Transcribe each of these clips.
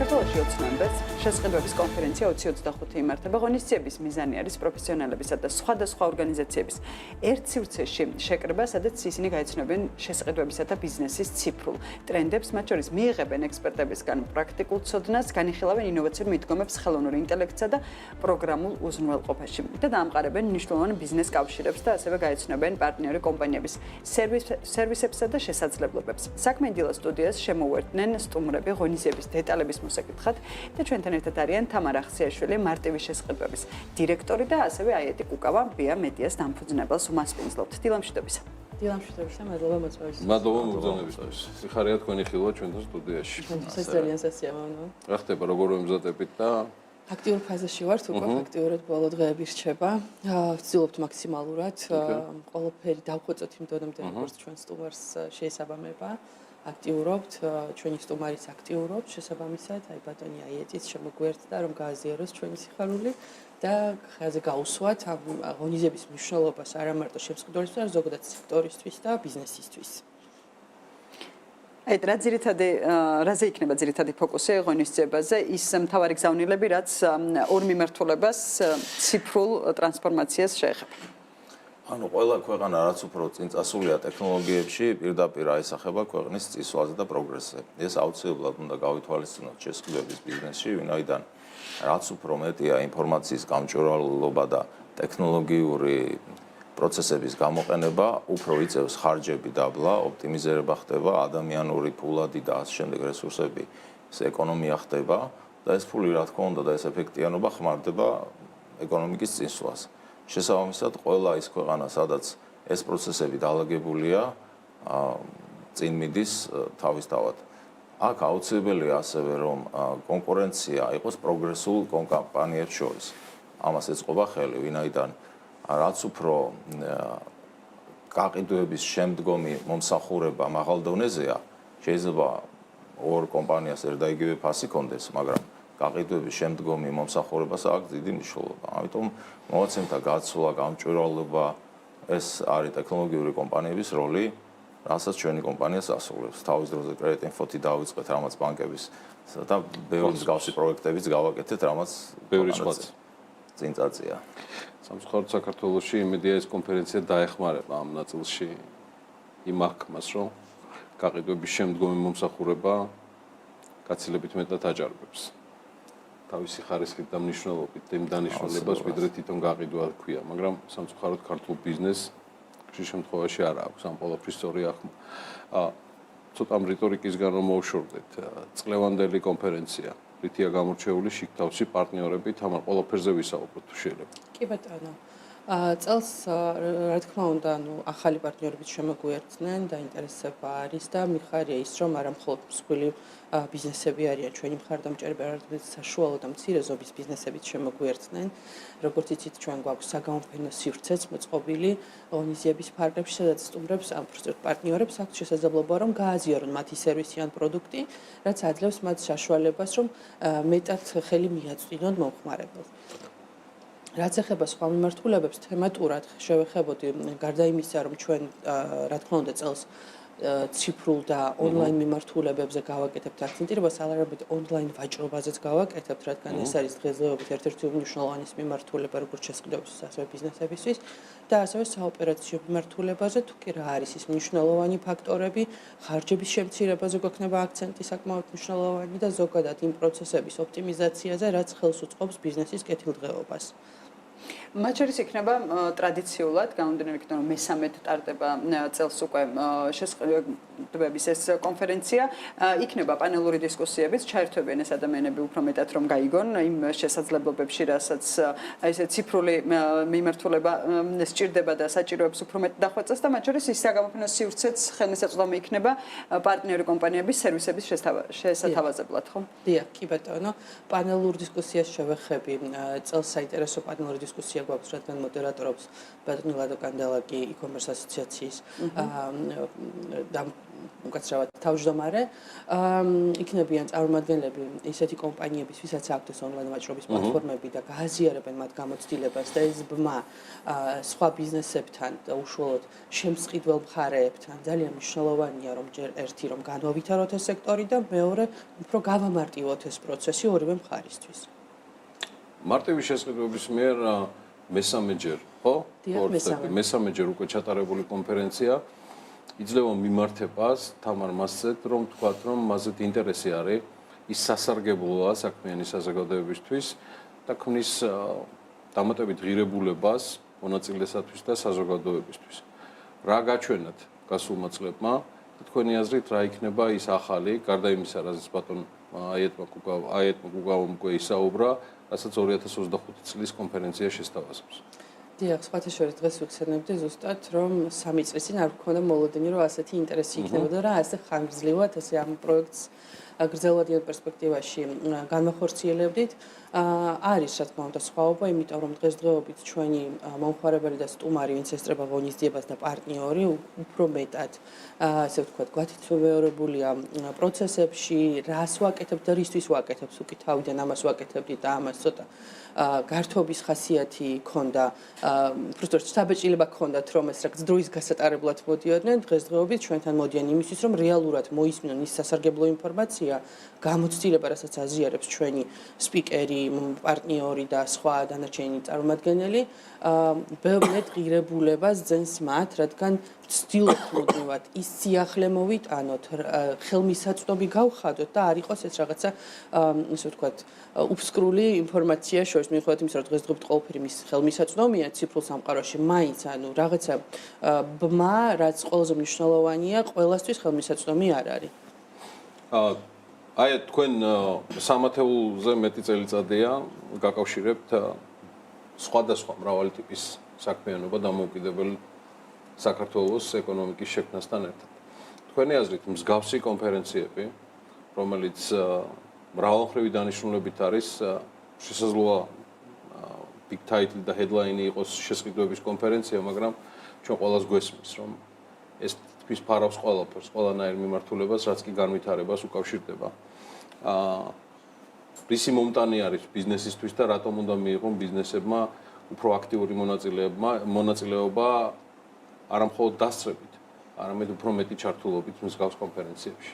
საქართველოში 20 ნოემბერს შესყიდვების კონფერენცია 2025 იმართება. ღონისძიების მიზანი არის პროფესიონალებისა და სხვადასხვა ორგანიზაციების ერთ სივრცეში შეკრება, სადაც ისინი გაეცნობიან შესყიდვებისა და ბიზნესის ციფრულ ტრენდებს, მათ შორის მიიღებენ ექსპერტებისგან პრაქტიკულ ცოდნას, განიხილავენ ინოვაციურ მიდგომებს ხელოვნურ ინტელექტსა და პროგრამულ უზრუნველყოფაში და დაამყარებენ მნიშვნელოვან ბიზნეს კავშირებს და ასევე გაეცნობიან პარტნიორი კომპანიების სერვისებსა და შესაძლებლობებს. საქმე დილა სტუდიას შემოუერთდნენ სტუმრები ღონისძიების დეტალების მოსაკითხად და ჩვენთან ერთად არიან თამარა ხსიაშვილი, მარტივი შესყიდვების დირექტორი და ასევე აიეტი კუკავა, ბია მედიას დამფუძნებელს უმასპინძლობთ. დილამშვიდობისა. დილამშვიდობისა, მადლობა მოწვევისთვის. მადლობა მოგზაურობისთვის. სიხარია თქვენი ხილვა ჩვენთან სტუდიაში. ჩვენთვის ძალიან სასიამოვნოა. რა ხდება, როგორ ვემზადებით და აქტიურ ფაზაში ვართ, უკვე აქტიურად ბოლო დღეები რჩება. ვცდილობთ მაქსიმალურად ყველაფერი დავხვეწოთ იმ დონემდე, როგორც ჩვენ სტუმარს შეესაბამება. აქტიურობთ, ჩვენი სტუმარიც აქტიურობთ, შესაბამისად, აი ბატონი აიეტიც შემოგვერთდა, რომ გააზიაროს ჩვენი სიხარული და ხაზე გაუსვათ ამ ღონისძიების მნიშვნელობას არა მარტო შემსყიდველისთვის, არამედ ზოგადად სექტორისთვის და ბიზნესისთვის. რა ძირითადი რაზე იქნება ძირითადი ფოკუსი ღონისძიებაზე, ის მთავარი გზავნილები, რაც ორ მიმართულებას ციფრულ ტრანსფორმაციას შეეხება. ანუ ყველა ქვეყანა რაც უფრო წინ წასულია ტექნოლოგიებში, პირდაპირ აისახება ქვეყნის წისვლაზე და პროგრესზე. ეს აუცილებლად უნდა გავითვალისწინოთ შესყიდვების ბიზნესში, ვინაიდან რაც უფრო მეტია ინფორმაციის გამჭვირვალობა და ტექნოლოგიური პროცესების გამოყენება, უფრო იწევს ხარჯები დაბლა, ოპტიმიზება ხდება, ადამიანური ფულადი და ასე შემდეგ რესურსები, ეს ეკონომია ხდება და ეს ფული რა თქმა უნდა და ეს ეფექტიანობა ხმარდება ეკონომიკის წინსვლას. შესაბამისად, ყველა ის ქვეყანა, სადაც ეს პროცესები დალაგებულია, წინ მიდის თავისთავად. აქ აუცილებელია ასევე, რომ კონკურენცია იყოს პროგრესულ კომპანიებს შორის. ამას ეწყობა ხელი, ვინაიდან რაც უფრო გაყიდვების შემდგომი მომსახურება მაღალ დონეზეა, შეიძლება ორ კომპანიას ერთ და იგივე ფასი კონდეს, მაგრამ გაყიდვების შემდგომი მომსახურებას აქვს დიდი მნიშვნელობა. ამიტომ მოვაცემთა გაცვლა, გამჭვირვალობა, ეს არის ტექნოლოგიური კომპანიების როლი, რასაც ჩვენი კომპანიას ასრულებს. თავის დროზე კრედიტ ინფოთი დავიწყეთ, რამაც ბანკების და ბევრი მსგავსი პროექტებიც გავაკეთეთ, რამაც ბევრი სხვაც წინ წაწია. სამწუხაროდ საქართველოში იმედია ეს კონფერენცია დაეხმარება ამ ნაწილში იმ აღქმას, რომ გაყიდვების შემდგომი მომსახურება გაცილებით მეტად აჯარებებს. თავისი ხარისხით და მნიშვნელობით იმ დანიშნულებას, ვიდრე თვითონ გაყიდვა ქვია, მაგრამ სამწუხაროდ ქართულ ბიზნესს ხშირ შემთხვევაში არ აქვს ამ ყველაფრის სწორი აღქმა. ცოტა რიტორიკისგან რომ მოვშორდეთ, წლევანდელი კონფერენცია, რითია გამორჩეული შიგთავსი პარტნიორებით, ამან ყველაფერზე ვისაუბროთ თუ შეიძლება. კი ბატონო. წელს რა თქმა უნდა, ახალი პარტნიორებით შემოგვიერთდნენ და ინტერესება არის და მიხარია ის, რომ არა მხოლოდ მსხვილი ბიზნესები არიან ჩვენი მხარდამჭერები, არამედ საშუალო და მცირე ზომის ბიზნესებიც შემოგვიერთდნენ. როგორც იცით, ჩვენ გვაქვს საგამოფენო სივრცეც მოწყობილი ღონისძიების ფარგლებში, სადაც სტუმრებს ამ პარტნიორებს აქვს შესაძლებლობა, რომ გააზიარონ მათი სერვისი ან პროდუქტი, რაც აძლევს მათ საშუალებას, რომ მეტად ხელი მიაწვდინონ მომხმარებელს. რაც ეხება სხვა მიმართულებებს, თემატურად შევეხებოდი, გარდა იმისა, რომ ჩვენ რა თქმა უნდა წელს ციფრულ და ონლაინ მიმართულებებზე გავაკეთებთ აქცენტირებას, არამედ ონლაინ ვაჭრობაზეც გავაკეთებთ, რადგან ეს არის დღესდღეობით ერთ-ერთი უმნიშვნელოვანესი მიმართულება როგორც შესყიდვებისთვის, ასევე ბიზნესებისთვის და ასევე საოპერაციო მიმართულებაზე, თუ კი რა არის ის მნიშვნელოვანი ფაქტორები, ხარჯების შემცირებაზე გვექნება აქცენტი საკმაოდ მნიშვნელოვანი და ზოგადად იმ პროცესების ოპტიმიზაციაზე, რაც ხელს უწყობს ბიზნესის კეთილდღეობას. მათ შორის იქნება ტრადიციულად, გამომდინარე იქიდან, რომ მესამედ ტარდება წელს უკვე შესყიდვების ეს კონფერენცია, იქნება პანელური დისკუსიებიც, ჩაერთვებიან ეს ადამიანები უფრო მეტად რომ გაიგონ იმ შესაძლებლობებში, რასაც ესე ციფრული მიმართულება სჭირდება და საჭიროებს უფრო მეტ დახვეწას და მათ შორის ის საგამოფენო სივრცეც ხელმისაწვდომი იქნება პარტნიორი კომპანიების სერვისების შესათავაზებლად, ხო? დიახ, კი ბატონო, პანელურ დისკუსიას შევეხები, წელს საინტერესო პანელური დისკუსია გვაქვს, რადგან მოდერატორობს ბატონი ლადო კანდელაკი, e-commerce ასოციაციის უკაცრავად თავმჯდომარე, იქნებიან წარმომადგენლები ისეთი კომპანიების, ვისაც აქვთ ონლაინ ვაჭრობის პლატფორმები და გააზიარებენ მათ გამოცდილებას და ეს ბმა სხვა ბიზნესებთან და უშუალოდ შემსყიდველ მხარეებთან ძალიან მნიშვნელოვანია, რომ ჯერ ერთი რომ განავითაროთ ეს სექტორი და მეორე უფრო გავამარტივოთ ეს პროცესი ორივე მხარისთვის. მარტივი შესყიდვების მიერ მესამეჯერ, ხო? მესამეჯერ უკვე ჩატარებული კონფერენცია იძლევა მიმართებას თამარ მასწეთ, რომ თქვათ, რომ მასეთ ინტერესი არის ის სასარგებლოა საქმიანი საზოგადოებისთვის და ქმნის დამატებით ღირებულებას მონაწილესათვის და საზოგადოებისთვის. რა გაჩვენათ გასულმა წლებმა? თქვენი აზრით რა იქნება ის ახალი, გარდა იმისა, რაზეც ბატონ აიეტმა კუკავამ უკვე ისაუბრა, რასაც 2025 წლის კონფერენცია შესთავაზებს. დიახ, სხვათა შორის დღეს ვიხსენებდი ზუსტად, რომ 3 წლის წინ არ გქონდა მოლოდინი, რომ ასეთი ინტერესი იქნებოდა და ასე ხანგრძლივად ესე ამ პროექტს გრძელვადიან პერსპექტივაში განმახორციელებდით. არის რა თქმა უნდა სხვაობა, იმიტომ რომ დღესდღეობით ჩვენი მომხმარებელი და სტუმარი, ვინც ესწრება ღონისძიებას და პარტნიორი, უფრო მეტად ასე ვთქვათ, გვათითვეორებულია პროცესებში, რას ვაკეთებთ და რისთვის ვაკეთებთ, უკი თავიდან ამას ვაკეთებდით და ამას ცოტა გართობის ხასიათი ქონდა, უბრალოდ საბეჭდილება ქონდათ, რომ ეს რაღაც დროის გასატარებლად მოდიოდნენ, დღესდღეობით ჩვენთან მოდიან იმისთვის, რომ რეალურად მოისმინონ ის სასარგებლო ინფორმაცია, გამოცდილება, რასაც აზიარებს ჩვენი სპიკერი, პარტნიორი და სხვა დანარჩენი წარმომადგენელი, ბევრად ღირებულებას ძენს მათ, რადგან ვცდილობთ მუდმივად ის სიახლე მოვიტანოთ, ხელმისაწვდომი გავხადოთ და არ იყოს ეს რაღაცა, ისე ვთქვათ, უბსკრული ინფორმაცია შორის, მიუხედავად იმისა, რომ დღესდღეობით ყველაფერი მის ხელმისაწვდომია ციფრულ სამყაროში, მაინც ანუ რაღაცა ბმა, რაც ყველაზე მნიშვნელოვანია, ყველასთვის ხელმისაწვდომი არ არის. აი თქვენ სამათეულზე მეტი წელიწადია გაკავშირებთ სხვადასხვა მრავალი ტიპის საქმიანობა დამოუკიდებელ საქართველოს ეკონომიკის შექმნასთან ერთად. თქვენი აზრით მსგავსი კონფერენციები, რომელიც მრავალმხრივი დანიშნულებით არის, შესაძლოა big title და headline იყოს შესყიდვების კონფერენცია, მაგრამ ჩვენ ყველას გვესმის, რომ ეს თითქმის ფარავს ყველაფერს, ყველანაირ მიმართულებას, რაც კი განვითარებას უკავშირდება. რისი მომტანი არის ბიზნესისთვის და რატომ უნდა მიიღონ ბიზნესებმა უფრო აქტიური მონაწილეობა არა მხოლოდ დასწრებით, არამედ უფრო მეტი ჩართულობით მსგავს კონფერენციებში.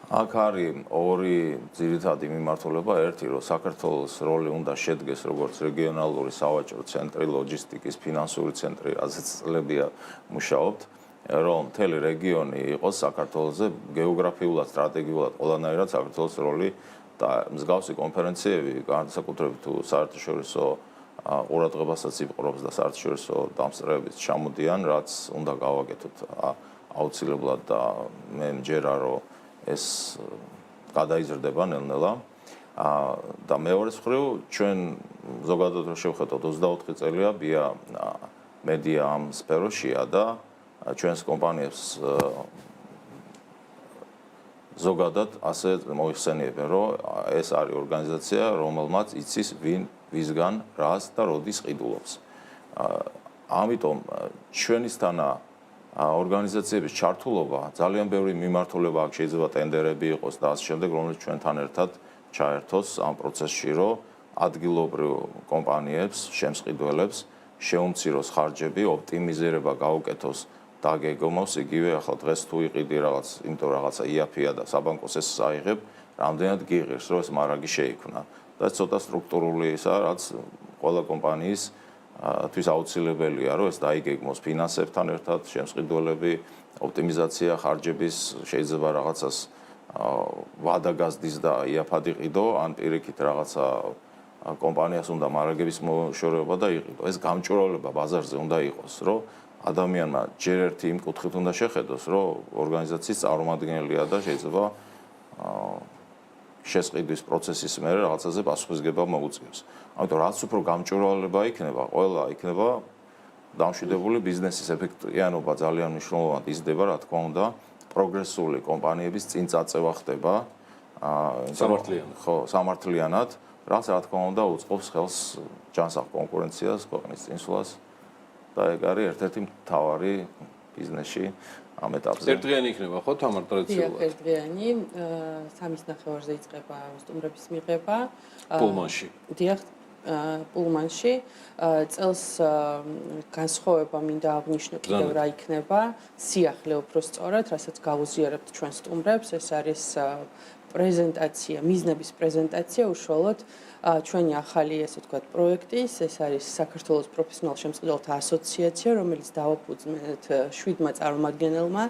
აქ არის ორი ძირითადი მიმართულება, ერთი რომ საქართველოს როლი უნდა შედგეს როგორც რეგიონალური სავაჭრო ცენტრი, ლოჯისტიკის, ფინანსური ცენტრი, რაზეც წლებია მუშაობთ, რომ მთელი რეგიონი იყოს საქართველოზე გეოგრაფიულად, სტრატეგიულად ყველანაირად საქართველოს როლი და მსგავსი კონფერენციები განსაკუთრებით თუ საერთაშორისო ყურადღებასაც იპყრობს და საერთაშორისო დამსწრეებით ჩამოდიან, რაც უნდა გავაკეთოთ აუცილებლად და მე მჯერა რომ ეს გადაიზრდება ნელ-ნელა. და მეორე მხრივ ჩვენ ზოგადად რო შევხედოთ 24 წელია ბია მედია ამ სფეროშია და ჩვენს კომპანიებს ზოგადად ასე მოიხსენიებენ, რომ ეს არის ორგანიზაცია, რომელმაც იცის ვინ ვისგან რას და როდის ყიდულობს. ამიტომ ჩვენისთანა ორგანიზაციების ჩართულობა ძალიან ბევრი მიმართულება აქვს, შეიძლება ტენდერები იყოს და ასე შემდეგ, რომელიც ჩვენთან ერთად ჩაერთოს ამ პროცესში, რომ ადგილობრივ კომპანიებს, შემსყიდველებს შეუმციროს ხარჯები, ოპტიმიზება გაუკეთოს და გეგმავს იგივე ახლა დღეს თუ იყიდი რაღაც, იმიტომ რაღაცა იაფია და საბანკოს ეს აიღებ, რამდენად გიღირს, რომ ეს მარაგი შეიქმნა. და ცოტა სტრუქტურული ისა, რაც ყველა კომპანიის თვის აუცილებელია, რომ ეს დაიგეგმოს ფინანსებთან ერთად, შემსყიდველები, ოპტიმიზაცია ხარჯების, შეიძლება რაღაცას ვადა გაზდის და იაფად იყიდო, ან პირიქით რაღაცა კომპანიას უნდა მარაგების მოშორება და იყიდო. ეს გამჭვირვალება ბაზარზე უნდა იყოს, რომ ადამიანმა ჯერ ერთი იმ კუთხით უნდა შეხედოს, რომ ორგანიზაციის წარმომადგენელია და შეიძლება შესყიდვის პროცესის მერე რაღაცაზე პასუხისგება მოუწიოს. ამიტომ რაც უფრო გამჭვირვალება იქნება, ყველა იქნება დამშვიდებული ბიზნესის ეფექტიანობა ძალიან მნიშვნელოვნად იზრდება, რა თქმა უნდა, პროგრესული კომპანიების წინ წაწევა ხდება, სამართლიანად, რაც რა თქმა უნდა უწყობს ხელს ჯანსაღ კონკურენციას, ქვეყნის წინსვლას და ეგ არის ერთ-ერთი მთავარი ბიზნესში ამ ეტაპზე. ერთდღიანი იქნება ხო თამარ დიახ, ტრადიციულად? ერთდღიანი, 3:30-ზე იწყება სტუმრების მიღება. პულმანში. დიახ, პულმანში წელს განსხვავება მინდა აღვნიშნო კიდევ რა იქნება სიახლე უფრო სწორად, რასაც გავუზიარებთ ჩვენ სტუმრებს, ეს არის პრეზენტაცია, მიზნების პრეზენტაცია უშუალოდ ჩვენი ახალი ესე ვთქვათ პროექტის, ეს არის საქართველოს პროფესიონალ შემსყიდველთა ასოციაცია, რომელიც დავაფუძნეთ 7 წარმომადგენელმა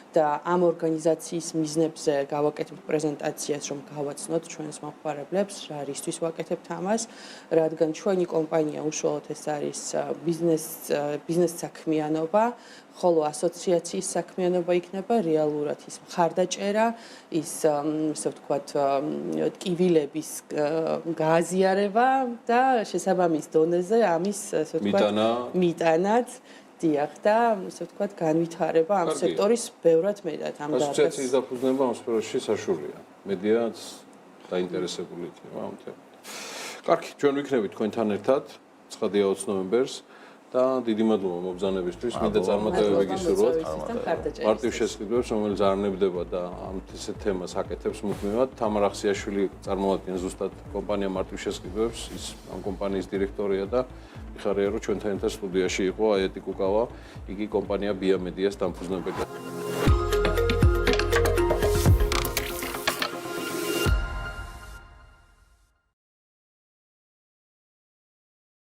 და ამ ორგანიზაციის მიზნებზე გავაკეთებთ პრეზენტაციას, რომ გავაცნოთ ჩვენს მომხმარებლებს, რა რისთვის ვაკეთებთ ამას, რადგან ჩვენი კომპანია უშუალოდ ეს არის ბიზნეს საქმიანობა, ხოლო ასოციაციის საქმიანობა იქნება რეალურად ის მხარდაჭერა, ის ესე ვთქვათ ტკივილების გააზიარება და შესაბამის დონეზე ამის ესე ვთქვათ მიტანაც დიახ და ასე ვთქვათ განვითარება ამ სექტორის ბევრად მეტად ამ ასოციაციის დაფუძნება ამ სფეროში საშუალია. მედიაც დაინტერესებული იქნება ამ თემით. კარგი, ჩვენ ვიქნებით თქვენთან ერთად 9 ნოემბერს და დიდი მადლობა მობრძანებისთვის. მინდა წარმატებები გისურვოთ. მარტივ შესყიდვებს, რომელიც არ ნებდება და ამ ისეთ თემას აკეთებს მუდმივად. თამარ ახსიაშვილი წარმოადგენს ზუსტად კომპანია მარტივ შესყიდვებს, ის ამ კომპანიის დირექტორია და მიხარია რომ ჩვენთან ერთად სტუდიაში იყო აეტი კუკავა, იგი კომპანია ბია მედიას დამფუძნებელი.